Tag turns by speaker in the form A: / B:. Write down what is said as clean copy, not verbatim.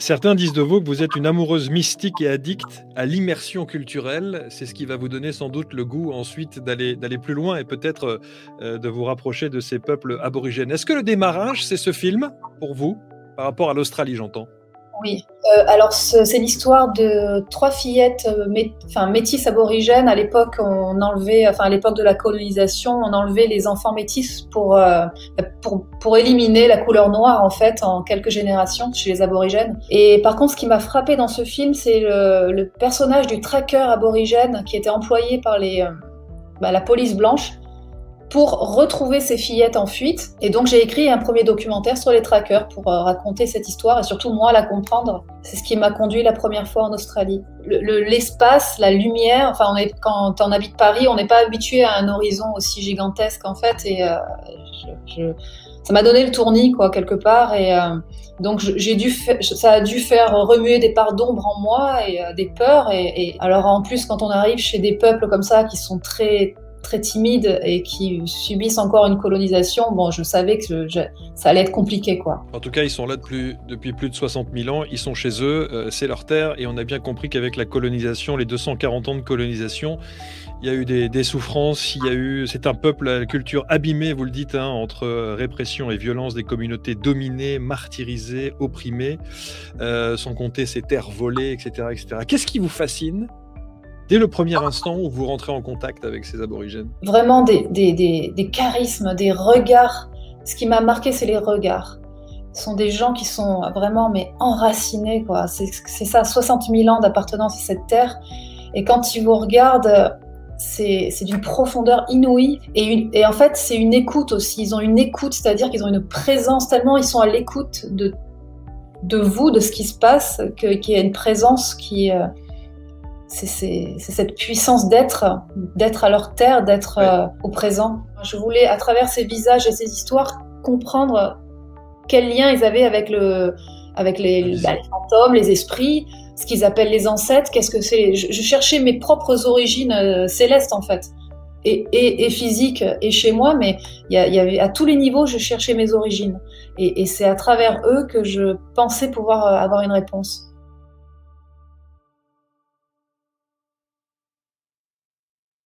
A: Certains disent de vous que vous êtes une amoureuse mystique et addicte à l'immersion culturelle. C'est ce qui va vous donner sans doute le goût ensuite d'aller plus loin et peut-être de vous rapprocher de ces peuples aborigènes. Est-ce que le démarrage, c'est ce film pour vous, par rapport à l'Australie, j'entends?
B: Oui, alors c'est l'histoire de 3 fillettes métisses aborigènes. À l'époque, on enlevait, à l'époque de la colonisation, on enlevait les enfants métis pour éliminer la couleur noire en fait en quelques générations chez les aborigènes. Et par contre, ce qui m'a frappé dans ce film, c'est le personnage du tracker aborigène qui était employé par la police blanche pour retrouver ces fillettes en fuite. Et donc j'ai écrit un premier documentaire sur les trackers pour raconter cette histoire et surtout moi la comprendre. C'est ce qui m'a conduit la première fois en Australie. L'espace, la lumière, quand on habite Paris, on n'est pas habitué à un horizon aussi gigantesque en fait. Et ça m'a donné le tournis quoi quelque part. Et donc ça a dû faire remuer des parts d'ombre en moi et des peurs. Et alors en plus quand on arrive chez des peuples comme ça qui sont très timides et qui subissent encore une colonisation, bon, je savais que ça allait être compliqué, quoi.
A: En tout cas, ils sont là depuis plus de 60 000 ans, ils sont chez eux, c'est leur terre, et on a bien compris qu'avec la colonisation, les 240 ans de colonisation, il y a eu des souffrances, c'est un peuple à la culture abîmée, vous le dites, hein, entre répression et violence, des communautés dominées, martyrisées, opprimées, sans compter ces terres volées, etc., etc. Qu'est-ce qui vous fascine dès le premier instant où vous rentrez en contact avec ces aborigènes?
B: Vraiment des charismes, des regards. Ce qui m'a marqué, c'est les regards. Ce sont des gens qui sont vraiment enracinés, quoi. C'est ça, 60 000 ans d'appartenance à cette terre. Et quand ils vous regardent, c'est d'une profondeur inouïe. Et en fait, c'est une écoute aussi. Ils ont une écoute, c'est-à-dire qu'ils ont une présence tellement ils sont à l'écoute de vous, de ce qui se passe, qu'il y a une présence qui... C'est cette puissance d'être à leur terre, d'être au présent. Je voulais, à travers ces visages et ces histoires, comprendre quel lien ils avaient avec les fantômes, les esprits, ce qu'ils appellent les ancêtres. Qu'est-ce que c'est? Je cherchais mes propres origines célestes en fait, et physiques, et chez moi, mais il y avait à tous les niveaux, je cherchais mes origines. Et c'est à travers eux que je pensais pouvoir avoir une réponse.